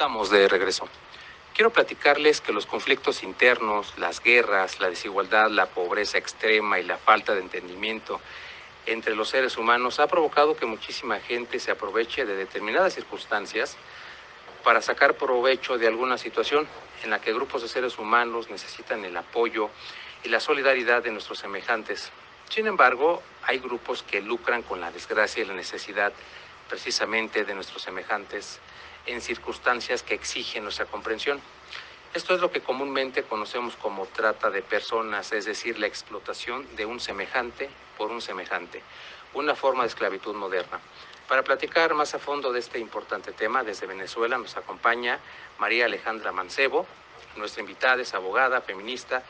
Estamos de regreso. Quiero platicarles que los conflictos internos, las guerras, la desigualdad, la pobreza extrema y la falta de entendimiento entre los seres humanos ha provocado que muchísima gente se aproveche de determinadas circunstancias para sacar provecho de alguna situación en la que grupos de seres humanos necesitan el apoyo y la solidaridad de nuestros semejantes. Sin embargo, hay grupos que lucran con la desgracia y la necesidad precisamente de nuestros semejantes en circunstancias que exigen nuestra comprensión. Esto es lo que comúnmente conocemos como trata de personas, es decir, la explotación de un semejante por un semejante, una forma de esclavitud moderna. Para platicar más a fondo de este importante tema, desde Venezuela nos acompaña María Alejandra Mancebo. Nuestra invitada es abogada, feminista,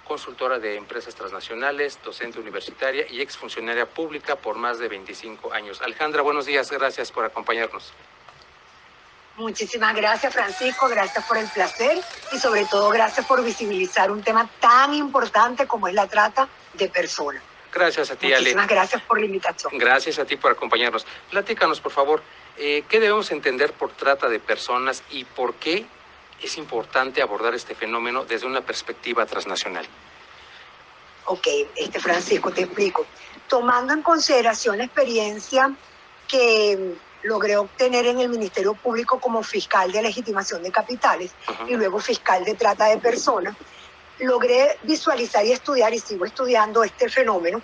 consultora de empresas transnacionales, docente universitaria y exfuncionaria pública por más de 25 años. Alejandra, buenos días, gracias por acompañarnos. Muchísimas gracias, Francisco, gracias por el placer y sobre todo gracias por visibilizar un tema tan importante como es la trata de personas. Gracias a ti, Ale. Muchísimas gracias por la invitación. Gracias a ti por acompañarnos. Platícanos, por favor, ¿qué debemos entender por trata de personas y por qué es importante abordar este fenómeno desde una perspectiva transnacional? Ok, Francisco, te explico. Tomando en consideración la experiencia que logré obtener en el Ministerio Público como fiscal de legitimación de capitales y luego fiscal de trata de personas, logré visualizar y estudiar, y sigo estudiando este fenómeno,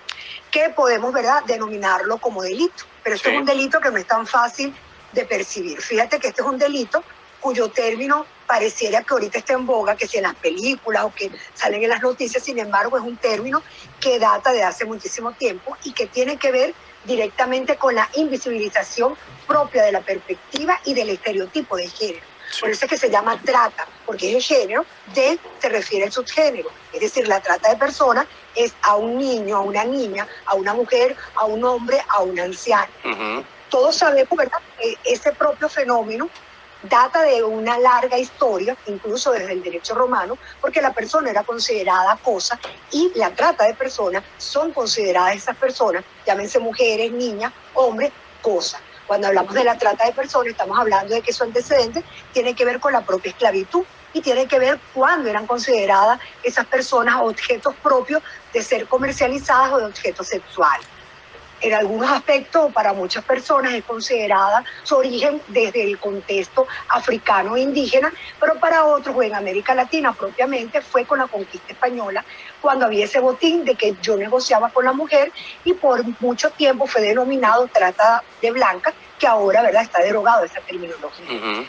que podemos, ¿verdad?, denominarlo como delito. Pero esto es un delito que no es tan fácil de percibir. Fíjate que este es un delito cuyo término pareciera que ahorita está en boga, que si en las películas o que salen en las noticias, sin embargo es un término que data de hace muchísimo tiempo y que tiene que ver directamente con la invisibilización propia de la perspectiva y del estereotipo de género. Por eso es que se llama trata, porque es el género, se refiere al subgénero. Es decir, la trata de personas es a un niño, a una niña, a una mujer, a un hombre, a un anciano. Todos sabemos, ¿verdad?, que ese propio fenómeno data de una larga historia, incluso desde el derecho romano, porque la persona era considerada cosa y la trata de personas son consideradas esas personas, llámense mujeres, niñas, hombres, cosas. Cuando hablamos de la trata de personas, estamos hablando de que su antecedente tiene que ver con la propia esclavitud y tiene que ver cuando eran consideradas esas personas objetos propios de ser comercializadas o de objetos sexuales. En algunos aspectos, para muchas personas es considerada su origen desde el contexto africano e indígena, pero para otros, o en América Latina propiamente, fue con la conquista española, cuando había ese botín de que yo negociaba con la mujer y por mucho tiempo fue denominado trata de blancas, que ahora, ¿verdad?, está derogado esa terminología.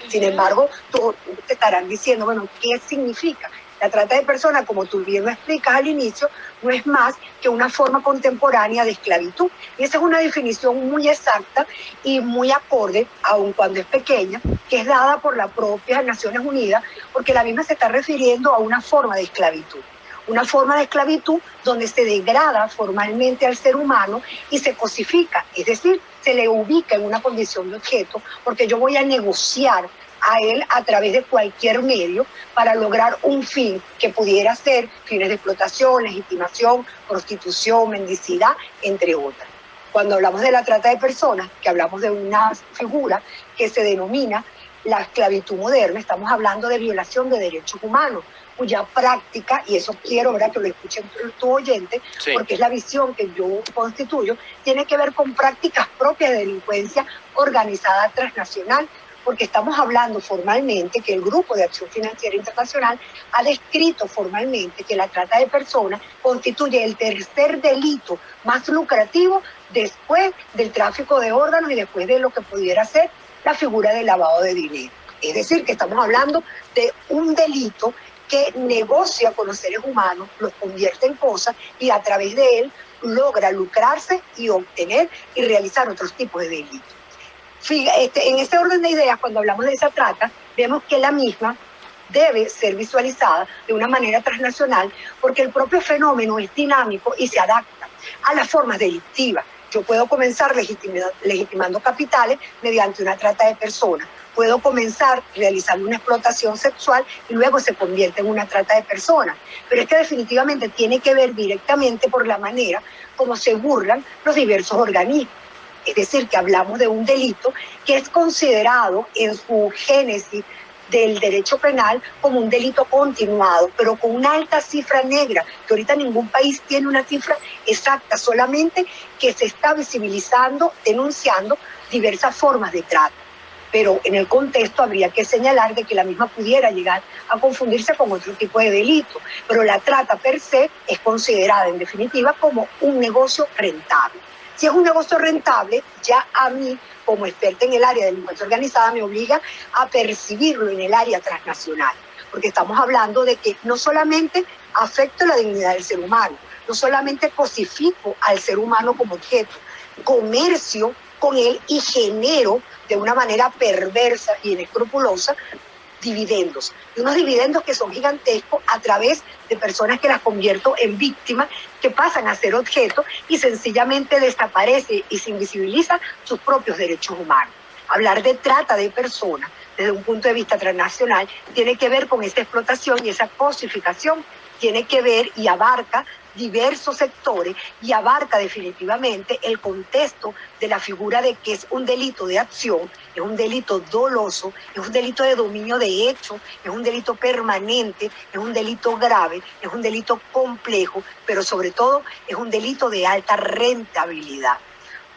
Sin embargo, todos te estarán diciendo, bueno, ¿qué significa? La trata de personas, como tú bien lo explicas al inicio, no es más que una forma contemporánea de esclavitud. Y esa es una definición muy exacta y muy acorde, aun cuando es pequeña, que es dada por las propias Naciones Unidas, porque la misma se está refiriendo a una forma de esclavitud. Una forma de esclavitud donde se degrada formalmente al ser humano y se cosifica, es decir, se le ubica en una condición de objeto, porque yo voy a negociar a él a través de cualquier medio para lograr un fin que pudiera ser fines de explotación, legitimación, prostitución, mendicidad, entre otras. Cuando hablamos de la trata de personas, que hablamos de una figura que se denomina la esclavitud moderna, estamos hablando de violación de derechos humanos, cuya práctica, y eso quiero, ¿verdad?, que lo escuchen tu oyente, porque es la visión que yo constituyo, tiene que ver con prácticas propias de delincuencia organizada transnacional, porque estamos hablando formalmente que el Grupo de Acción Financiera Internacional ha descrito formalmente que la trata de personas constituye el tercer delito más lucrativo después del tráfico de órganos y después de lo que pudiera ser la figura del lavado de dinero. Es decir, que estamos hablando de un delito que negocia con los seres humanos, los convierte en cosas y a través de él logra lucrarse y obtener y realizar otros tipos de delitos. En este orden de ideas, cuando hablamos de esa trata, vemos que la misma debe ser visualizada de una manera transnacional porque el propio fenómeno es dinámico y se adapta a las formas delictivas. Yo puedo comenzar legitimando capitales mediante una trata de personas. Puedo comenzar realizando una explotación sexual y luego se convierte en una trata de personas. Pero es que definitivamente tiene que ver directamente por la manera como se burlan los diversos organismos. Es decir, que hablamos de un delito que es considerado en su génesis del derecho penal como un delito continuado, pero con una alta cifra negra, que ahorita ningún país tiene una cifra exacta, solamente que se está visibilizando, denunciando diversas formas de trata. Pero en el contexto habría que señalar de que la misma pudiera llegar a confundirse con otro tipo de delito, pero la trata per se es considerada en definitiva como un negocio rentable. Si es un negocio rentable, ya a mí, como experta en el área de delincuencia organizada, me obliga a percibirlo en el área transnacional, porque estamos hablando de que no solamente afecto la dignidad del ser humano, no solamente cosifico al ser humano como objeto, comercio con él y genero de una manera perversa y inescrupulosa dividendos. Y unos dividendos que son gigantescos a través de personas que las convierto en víctimas, que pasan a ser objeto y sencillamente desaparece y se invisibiliza sus propios derechos humanos. Hablar de trata de personas desde un punto de vista transnacional tiene que ver con esa explotación y esa cosificación, tiene que ver y abarca diversos sectores y abarca definitivamente el contexto de la figura de que es un delito de acción, es un delito doloso, es un delito de dominio de hecho, es un delito permanente, es un delito grave, es un delito complejo, pero sobre todo es un delito de alta rentabilidad.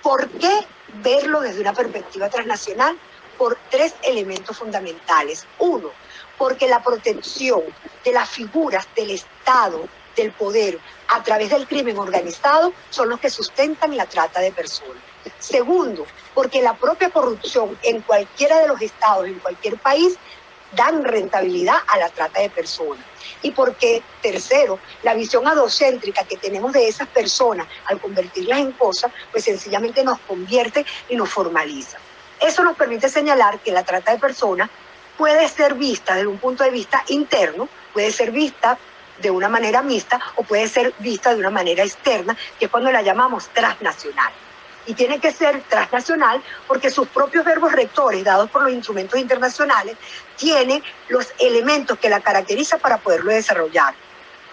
¿Por qué verlo desde una perspectiva transnacional? Por tres elementos fundamentales. Uno, porque la protección de las figuras del Estado, del poder, a través del crimen organizado, son los que sustentan la trata de personas. Segundo, porque la propia corrupción en cualquiera de los estados, en cualquier país, dan rentabilidad a la trata de personas. Y porque, tercero, la visión adocéntrica que tenemos de esas personas al convertirlas en cosas, pues sencillamente nos convierte y nos formaliza. Eso nos permite señalar que la trata de personas puede ser vista desde un punto de vista interno, puede ser vista de una manera mixta o puede ser vista de una manera externa, que es cuando la llamamos transnacional. Y tiene que ser transnacional porque sus propios verbos rectores, dados por los instrumentos internacionales, tienen los elementos que la caracterizan para poderlo desarrollar.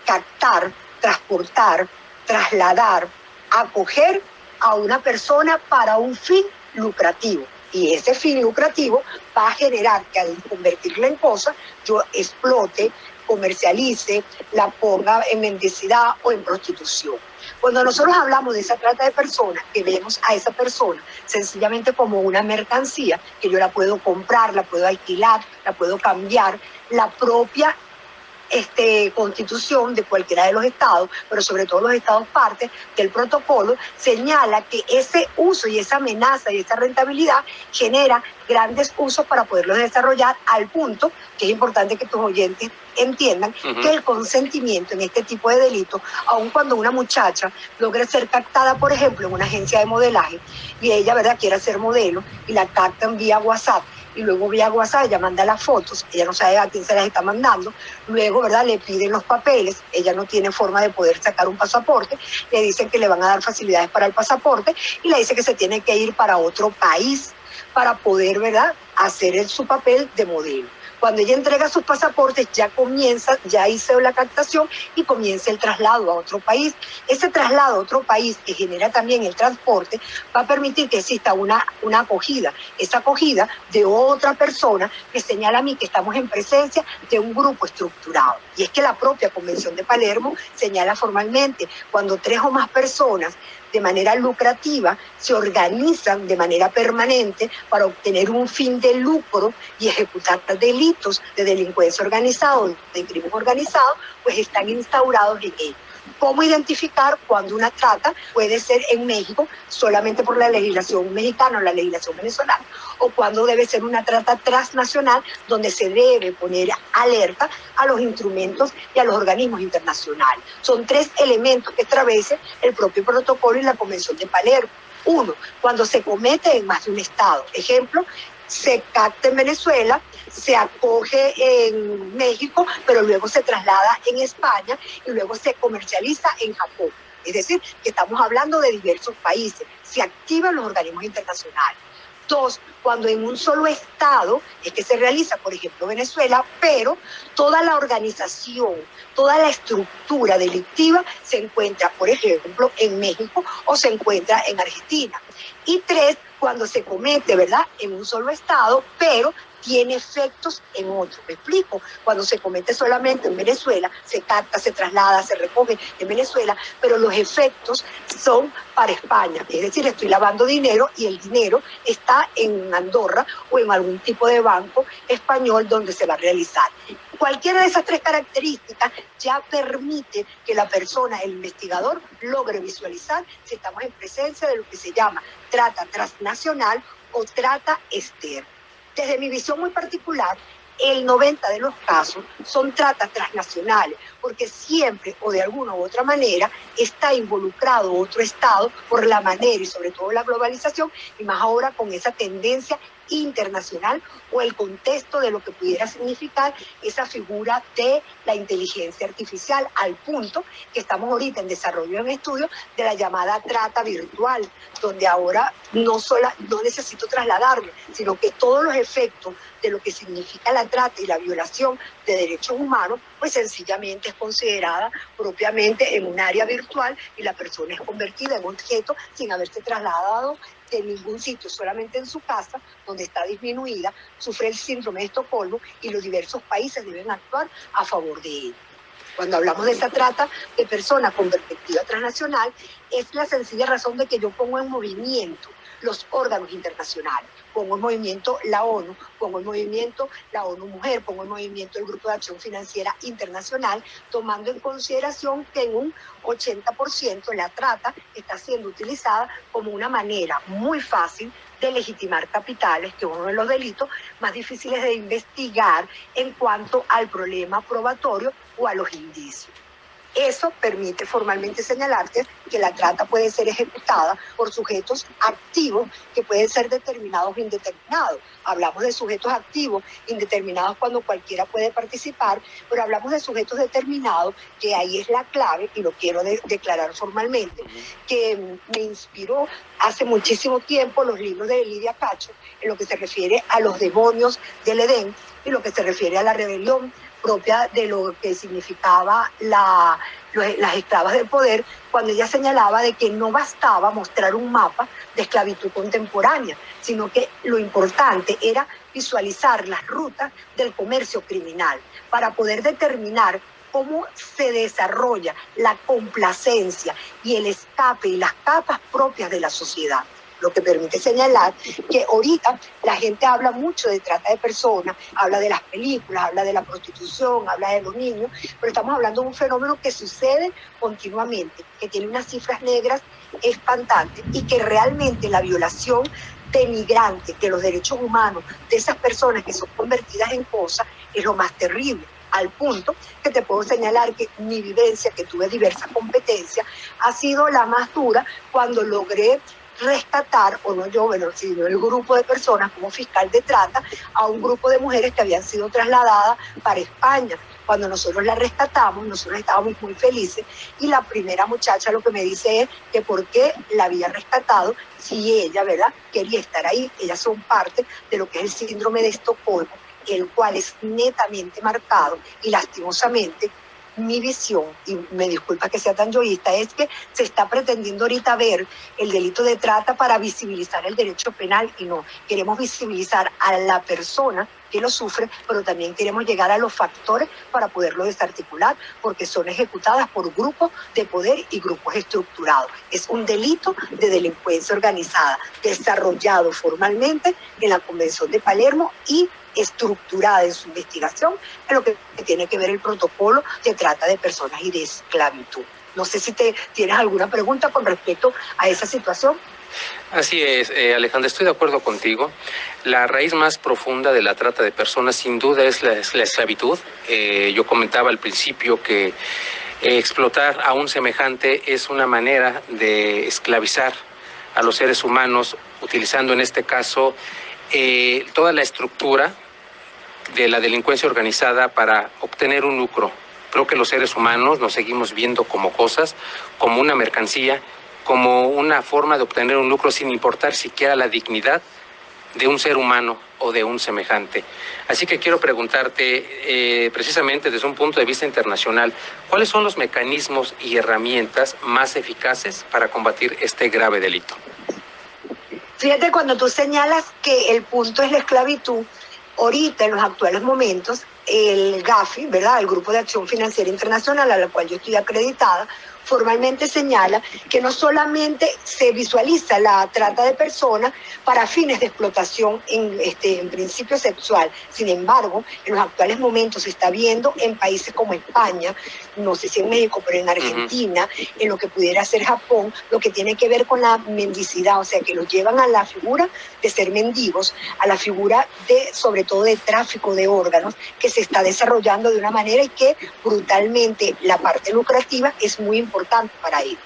Captar, transportar, trasladar, acoger a una persona para un fin lucrativo. Y ese fin lucrativo va a generar que al convertirla en cosa, yo explote, comercialice, la ponga en mendicidad o en prostitución. Cuando nosotros hablamos de esa trata de personas, que vemos a esa persona sencillamente como una mercancía, que yo la puedo comprar, la puedo alquilar, la puedo cambiar, la propia constitución de cualquiera de los estados, pero sobre todo los estados partes del protocolo, señala que ese uso y esa amenaza y esa rentabilidad genera grandes usos para poderlos desarrollar, al punto que es importante que tus oyentes entiendan que el consentimiento en este tipo de delitos, aun cuando una muchacha logra ser captada, por ejemplo, en una agencia de modelaje, y ella, ¿verdad?, quiere ser modelo, y la captan vía WhatsApp, y luego vía WhatsApp ella manda las fotos, ella no sabe a quién se las está mandando, luego, ¿verdad?, le piden los papeles, ella no tiene forma de poder sacar un pasaporte, le dicen que le van a dar facilidades para el pasaporte y le dice que se tiene que ir para otro país para poder, ¿verdad?, hacer su papel de modelo. Cuando ella entrega sus pasaportes, ya hizo la captación y comienza el traslado a otro país. Ese traslado a otro país, que genera también el transporte, va a permitir que exista una acogida. Esa acogida de otra persona que señala a mí que estamos en presencia de un grupo estructurado. Y es que la propia Convención de Palermo señala formalmente, cuando 3 o más personas de manera lucrativa se organizan de manera permanente para obtener un fin de lucro y ejecutar delitos de delincuencia organizada, de crimen organizado, pues están instaurados en ello. ¿Cómo identificar cuando una trata puede ser en México solamente por la legislación mexicana o la legislación venezolana? O cuando debe ser una trata transnacional donde se debe poner alerta a los instrumentos y a los organismos internacionales. Son 3 elementos que establece el propio protocolo y la Convención de Palermo. 1, cuando se comete en más de un estado. Ejemplo, se capta en Venezuela, se acoge en México, pero luego se traslada en España y luego se comercializa en Japón. Es decir, que estamos hablando de diversos países. Se activan los organismos internacionales. 2, cuando en un solo estado es que se realiza, por ejemplo, Venezuela, pero toda la organización, toda la estructura delictiva se encuentra, por ejemplo, en México o se encuentra en Argentina. Y 3, cuando se comete, ¿verdad?, en un solo estado, pero tiene efectos en otros. ¿Me explico? Cuando se comete solamente en Venezuela, se capta, se traslada, se recoge en Venezuela, pero los efectos son para España. Es decir, estoy lavando dinero y el dinero está en Andorra o en algún tipo de banco español donde se va a realizar. Cualquiera de esas tres características ya permite que la persona, el investigador, logre visualizar si estamos en presencia de lo que se llama trata transnacional o trata externa. Desde mi visión muy particular, el 90% de los casos son tratas transnacionales, porque siempre o de alguna u otra manera está involucrado otro Estado por la manera y sobre todo la globalización, y más ahora con esa tendencia internacional o el contexto de lo que pudiera significar esa figura de la inteligencia artificial, al punto que estamos ahorita en desarrollo, en estudio de la llamada trata virtual, donde ahora no necesito trasladarme, sino que todos los efectos de lo que significa la trata y la violación de derechos humanos, pues sencillamente es considerada propiamente en un área virtual y la persona es convertida en objeto sin haberse trasladado de ningún sitio, solamente en su casa, donde está disminuida, sufre el síndrome de Estocolmo y los diversos países deben actuar a favor de él. Cuando hablamos de esa trata de personas con perspectiva transnacional, es la sencilla razón de que yo pongo en movimiento los órganos internacionales, pongo en movimiento la ONU, pongo en movimiento la ONU Mujer, pongo en movimiento el Grupo de Acción Financiera Internacional, tomando en consideración que en un 80% la trata está siendo utilizada como una manera muy fácil de legitimar capitales, que es uno de los delitos más difíciles de investigar en cuanto al problema probatorio o a los indicios. Eso permite formalmente señalarte que la trata puede ser ejecutada por sujetos activos que pueden ser determinados o indeterminados. Hablamos de sujetos activos, indeterminados cuando cualquiera puede participar, pero hablamos de sujetos determinados, que ahí es la clave, y lo quiero declarar formalmente, que me inspiró hace muchísimo tiempo los libros de Lidia Cacho, en lo que se refiere a los demonios del Edén y lo que se refiere a la rebelión propia de lo que significaba las esclavas del poder, cuando ella señalaba de que no bastaba mostrar un mapa de esclavitud contemporánea, sino que lo importante era visualizar las rutas del comercio criminal para poder determinar cómo se desarrolla la complacencia y el escape y las capas propias de la sociedad. Lo que permite señalar que ahorita la gente habla mucho de trata de personas, habla de las películas, habla de la prostitución, habla de los niños, pero estamos hablando de un fenómeno que sucede continuamente, que tiene unas cifras negras espantantes y que realmente la violación denigrante de los derechos humanos de esas personas que son convertidas en cosas es lo más terrible. Al punto que te puedo señalar que mi vivencia, que tuve diversas competencias, ha sido la más dura cuando logré rescatar, o no yo, bueno, sino el grupo de personas como fiscal de trata, a un grupo de mujeres que habían sido trasladadas para España. Cuando nosotros la rescatamos, nosotros estábamos muy felices, y la primera muchacha lo que me dice es que por qué la había rescatado si ella, ¿verdad?, quería estar ahí. Ellas son parte de lo que es el síndrome de Estocolmo, el cual es netamente marcado, y lastimosamente mi visión, y me disculpa que sea tan yoísta, es que se está pretendiendo ahorita ver el delito de trata para visibilizar el derecho penal, y no, queremos visibilizar a la persona que lo sufre, pero también queremos llegar a los factores para poderlo desarticular, porque son ejecutadas por grupos de poder y grupos estructurados. Es un delito de delincuencia organizada, desarrollado formalmente en la Convención de Palermo y estructurada en su investigación en lo que tiene que ver el protocolo de trata de personas y de esclavitud. No sé si tienes alguna pregunta con respecto a esa situación. Así es, Alejandra, estoy de acuerdo contigo. La raíz más profunda de la trata de personas sin duda es la esclavitud. Yo comentaba al principio que explotar a un semejante es una manera de esclavizar a los seres humanos, utilizando en este caso toda la estructura de la delincuencia organizada para obtener un lucro. Creo que los seres humanos nos seguimos viendo como cosas, como una mercancía, como una forma de obtener un lucro sin importar siquiera la dignidad de un ser humano o de un semejante. Así que quiero preguntarte, precisamente desde un punto de vista internacional, ¿cuáles son los mecanismos y herramientas más eficaces para combatir este grave delito? Fíjate, cuando tú señalas que el punto es la esclavitud, Ahorita, en los actuales momentos, el GAFI, ¿verdad?, el Grupo de Acción Financiera Internacional, a la cual yo estoy acreditada, formalmente señala que no solamente se visualiza la trata de personas para fines de explotación en principio sexual. Sin embargo, en los actuales momentos se está viendo en países como España, no sé si en México, pero en Argentina, en lo que pudiera ser Japón, lo que tiene que ver con la mendicidad, o sea, que los llevan a la figura de ser mendigos, a la figura de, sobre todo, de tráfico de órganos, que se está desarrollando de una manera y que brutalmente la parte lucrativa es muy importante para ello.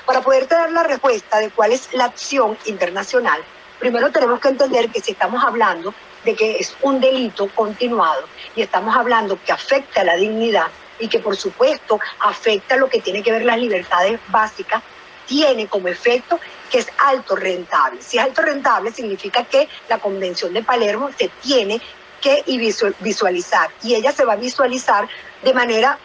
Para poder dar la respuesta de cuál es la acción internacional, primero tenemos que entender que si estamos hablando de que es un delito continuado y estamos hablando que afecta a la dignidad y que por supuesto afecta lo que tiene que ver las libertades básicas, tiene como efecto que es alto rentable. Si es alto rentable significa que la Convención de Palermo se tiene que visualizar y ella se va a visualizar de manera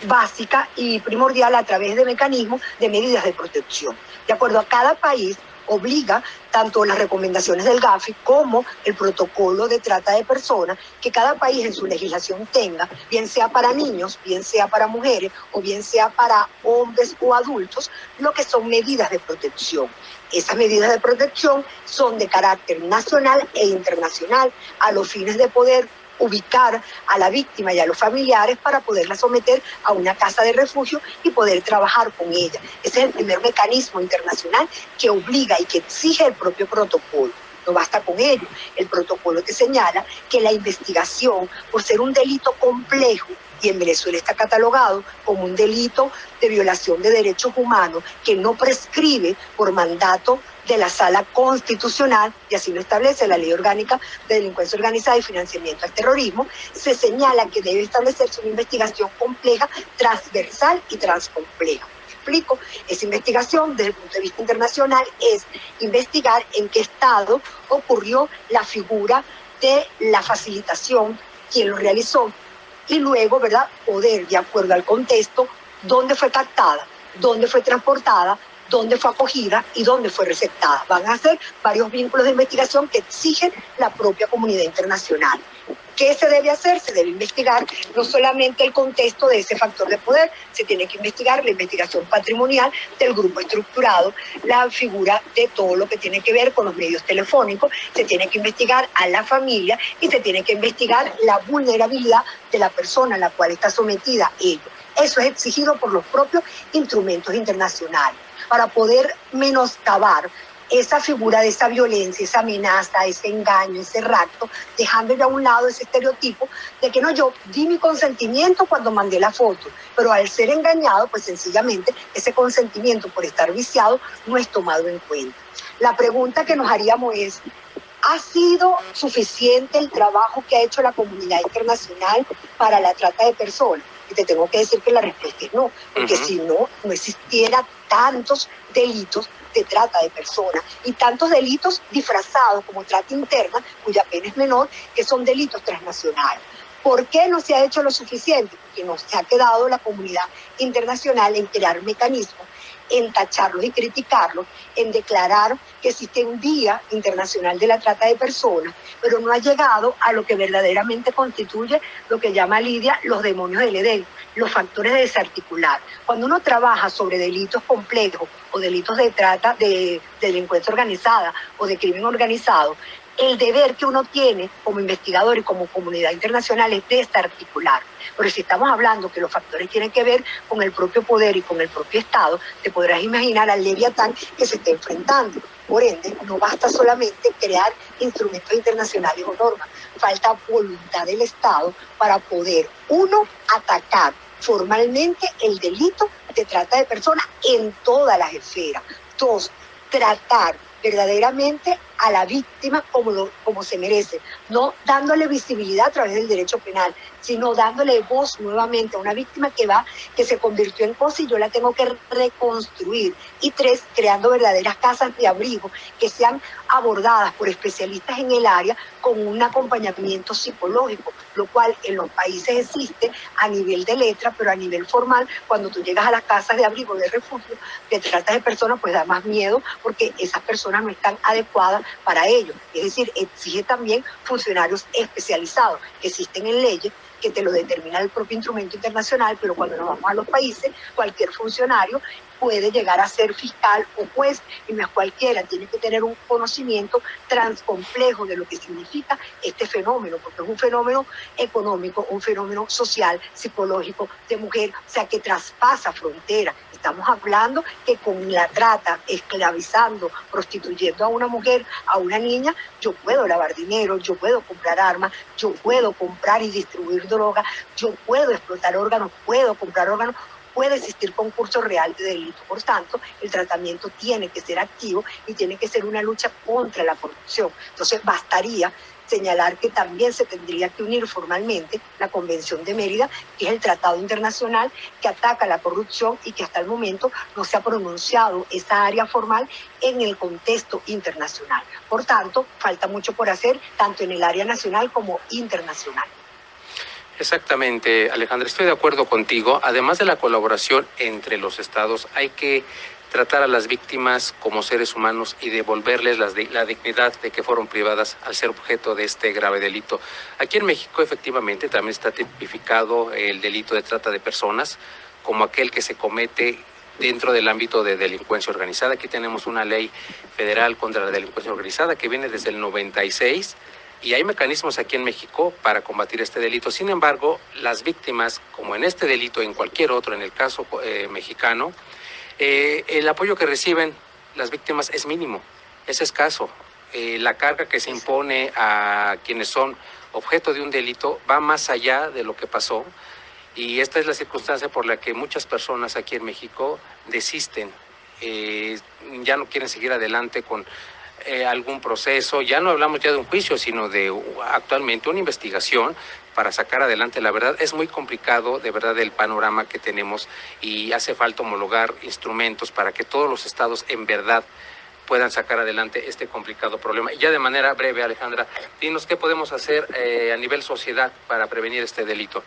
básica y primordial a través de mecanismos de medidas de protección. De acuerdo a cada país, obliga tanto las recomendaciones del GAFI como el protocolo de trata de personas que cada país en su legislación tenga, bien sea para niños, bien sea para mujeres o bien sea para hombres o adultos, lo que son medidas de protección. Esas medidas de protección son de carácter nacional e internacional a los fines de poder ubicar a la víctima y a los familiares para poderla someter a una casa de refugio y poder trabajar con ella. Ese es el primer mecanismo internacional que obliga y que exige el propio protocolo. No basta con ello. El protocolo te señala que la investigación, por ser un delito complejo, y en Venezuela está catalogado como un delito de violación de derechos humanos que no prescribe por mandato de la Sala Constitucional, y así lo establece la Ley Orgánica de Delincuencia Organizada y Financiamiento al Terrorismo, se señala que debe establecerse una investigación compleja, transversal y transcompleja. Explico, esa investigación desde el punto de vista internacional es investigar en qué estado ocurrió la figura de la facilitación, quién lo realizó, y luego, ¿verdad?, poder, de acuerdo al contexto, dónde fue captada, dónde fue transportada, dónde fue acogida y dónde fue receptada. Van a ser varios vínculos de investigación que exigen la propia comunidad internacional. ¿Qué se debe hacer? Se debe investigar no solamente el contexto de ese factor de poder, se tiene que investigar la investigación patrimonial del grupo estructurado, la figura de todo lo que tiene que ver con los medios telefónicos, se tiene que investigar a la familia y se tiene que investigar la vulnerabilidad de la persona a la cual está sometida ello. Eso es exigido por los propios instrumentos internacionales. Para poder menoscabar esa figura de esa violencia, esa amenaza, ese engaño, ese rapto, dejando ya a un lado ese estereotipo de que no, yo di mi consentimiento cuando mandé la foto, pero al ser engañado, pues sencillamente ese consentimiento por estar viciado no es tomado en cuenta. La pregunta que nos haríamos es, ¿ha sido suficiente el trabajo que ha hecho la comunidad internacional para la trata de personas? Y te tengo que decir que la respuesta es no, porque si no, no existiera tantos delitos de trata de personas y tantos delitos disfrazados como trata interna, cuya pena es menor, que son delitos transnacionales. ¿Por qué no se ha hecho lo suficiente? Porque no se ha quedado la comunidad internacional en crear mecanismos, en tacharlos y criticarlos, en declarar que existe un Día Internacional de la Trata de Personas, pero no ha llegado a lo que verdaderamente constituye lo que llama Lidia los demonios del Edén, los factores de desarticular. Cuando uno trabaja sobre delitos complejos o delitos de trata, de delincuencia organizada o de crimen organizado, el deber que uno tiene como investigador y como comunidad internacional es desarticular. Pero si estamos hablando que los factores tienen que ver con el propio poder y con el propio Estado, te podrás imaginar al Leviatán que se está enfrentando. Por ende, no basta solamente crear instrumentos internacionales o normas, falta voluntad del Estado para poder, uno, atacar formalmente el delito de trata de personas en todas las esferas. Dos, tratar verdaderamente a la víctima como se merece, no dándole visibilidad a través del derecho penal, sino dándole voz nuevamente a una víctima que se convirtió en cosa y yo la tengo que reconstruir. Y tres, creando verdaderas casas de abrigo que sean abordadas por especialistas en el área con un acompañamiento psicológico, lo cual en los países existe a nivel de letra, pero a nivel formal, cuando tú llegas a las casas de abrigo, de refugio, que tratas de personas, pues da más miedo porque esas personas no están adecuadas para ello. Es decir, exige también funcionarios especializados que existen en leyes que te lo determina el propio instrumento internacional, pero cuando nos vamos a los países, cualquier funcionario puede llegar a ser fiscal o juez, y no es cualquiera, tiene que tener un conocimiento transcomplejo de lo que significa este fenómeno, porque es un fenómeno económico, un fenómeno social, psicológico, de mujer, o sea, que traspasa fronteras. Estamos hablando que con la trata, esclavizando, prostituyendo a una mujer, a una niña, yo puedo lavar dinero, yo puedo comprar armas, yo puedo comprar y distribuir droga, yo puedo explotar órganos, puedo comprar órganos, puede existir concurso real de delito. Por tanto, el tratamiento tiene que ser activo y tiene que ser una lucha contra la corrupción. Entonces, bastaría señalar que también se tendría que unir formalmente la Convención de Mérida, que es el tratado internacional que ataca la corrupción y que hasta el momento no se ha pronunciado esa área formal en el contexto internacional. Por tanto, falta mucho por hacer, tanto en el área nacional como internacional. Exactamente, Alejandra, estoy de acuerdo contigo. Además de la colaboración entre los estados, hay que tratar a las víctimas como seres humanos y devolverles la dignidad de que fueron privadas al ser objeto de este grave delito. Aquí en México, efectivamente, también está tipificado el delito de trata de personas como aquel que se comete dentro del ámbito de delincuencia organizada. Aquí tenemos una ley federal contra la delincuencia organizada que viene desde el 96, y hay mecanismos aquí en México para combatir este delito. Sin embargo, las víctimas, como en este delito, en cualquier otro, en el caso mexicano, el apoyo que reciben las víctimas es mínimo, es escaso. La carga que se impone a quienes son objeto de un delito va más allá de lo que pasó, y esta es la circunstancia por la que muchas personas aquí en México desisten, ya no quieren seguir adelante con algún proceso. Ya no hablamos ya de un juicio, sino de actualmente una investigación para sacar adelante la verdad. Es muy complicado, de verdad, el panorama que tenemos, y hace falta homologar instrumentos para que todos los estados en verdad puedan sacar adelante este complicado problema. Y ya de manera breve, Alejandra, dinos qué podemos hacer a nivel sociedad para prevenir este delito.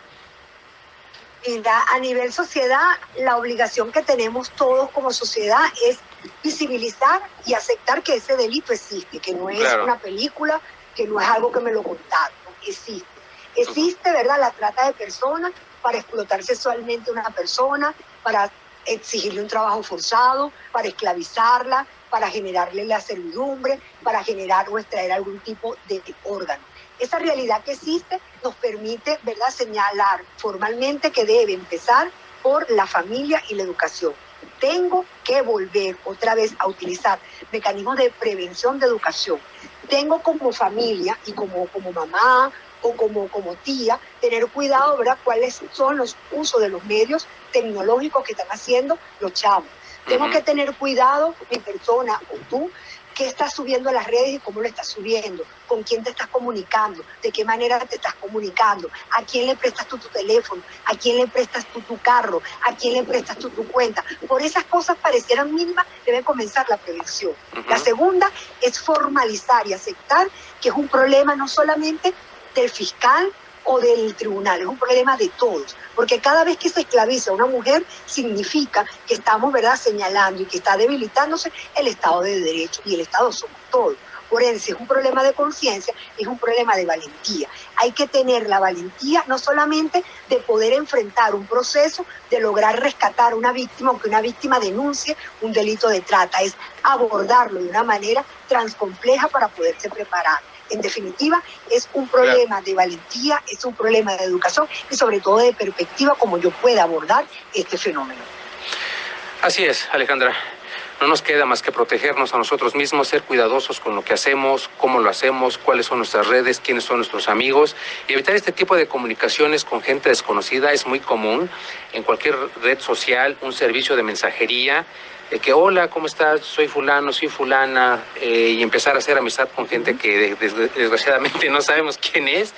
Mira, a nivel sociedad, la obligación que tenemos todos como sociedad es visibilizar y aceptar que ese delito existe, que no es una película, que no es algo que me lo contaron, existe. Existe, ¿verdad?, la trata de personas para explotar sexualmente a una persona, para exigirle un trabajo forzado, para esclavizarla, para generarle la servidumbre, para generar o extraer algún tipo de órgano. Esa realidad que existe nos permite, ¿verdad?, señalar formalmente que debe empezar por la familia y la educación. Tengo que volver otra vez a utilizar mecanismos de prevención de educación. Tengo como familia y como mamá o como tía tener cuidado, ¿verdad?, cuáles son los usos de los medios tecnológicos que están haciendo los chavos. Tengo que tener cuidado, mi persona o tú, qué estás subiendo a las redes y cómo lo estás subiendo, con quién te estás comunicando, de qué manera te estás comunicando, a quién le prestas tú tu teléfono, a quién le prestas tú tu carro, a quién le prestas tú tu cuenta. Por esas cosas parecieran mínimas, debe comenzar la prevención. La segunda es formalizar y aceptar que es un problema no solamente del fiscal o del tribunal, es un problema de todos, porque cada vez que se esclaviza a una mujer significa que estamos, ¿verdad?, señalando y que está debilitándose el Estado de Derecho, y el Estado somos todos. Por ende, si es un problema de conciencia, es un problema de valentía. Hay que tener la valentía no solamente de poder enfrentar un proceso, de lograr rescatar a una víctima, aunque una víctima denuncie un delito de trata, es abordarlo de una manera transcompleja para poderse preparar. En definitiva, es un problema de valentía, es un problema de educación y sobre todo de perspectiva, como yo pueda abordar este fenómeno. Así es, Alejandra. No nos queda más que protegernos a nosotros mismos, ser cuidadosos con lo que hacemos, cómo lo hacemos, cuáles son nuestras redes, quiénes son nuestros amigos, y evitar este tipo de comunicaciones con gente desconocida. Es muy común en cualquier red social, un servicio de mensajería, que hola, ¿cómo estás? Soy fulano, soy fulana, y empezar a hacer amistad con gente que desgraciadamente no sabemos quién es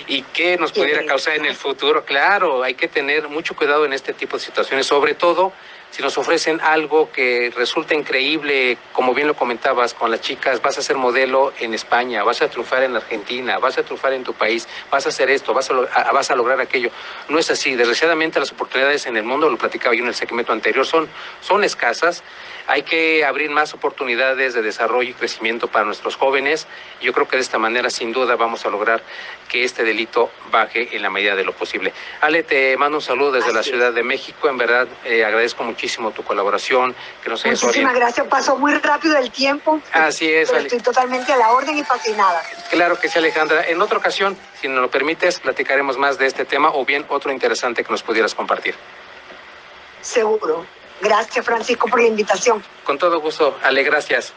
y qué nos pudiera causar en el futuro. Claro, hay que tener mucho cuidado en este tipo de situaciones, sobre todo si nos ofrecen algo que resulta increíble, como bien lo comentabas con las chicas, vas a ser modelo en España, vas a triunfar en Argentina, vas a triunfar en tu país, vas a hacer esto, vas a lograr aquello. No es así. Desgraciadamente las oportunidades en el mundo, lo platicaba yo en el segmento anterior, son escasas. Hay que abrir más oportunidades de desarrollo y crecimiento para nuestros jóvenes. Yo creo que de esta manera, sin duda, vamos a lograr que este delito baje en la medida de lo posible. Ale, te mando un saludo desde la Ciudad de México. En verdad, agradezco muchísimo tu colaboración. Que nos Muchísimas gracias. Pasó muy rápido el tiempo. Así es, pero estoy totalmente a la orden y fascinada. Claro que sí, Alejandra. En otra ocasión, si nos lo permites, platicaremos más de este tema o bien otro interesante que nos pudieras compartir. Seguro. Gracias, Francisco, por la invitación. Con todo gusto, Ale, gracias.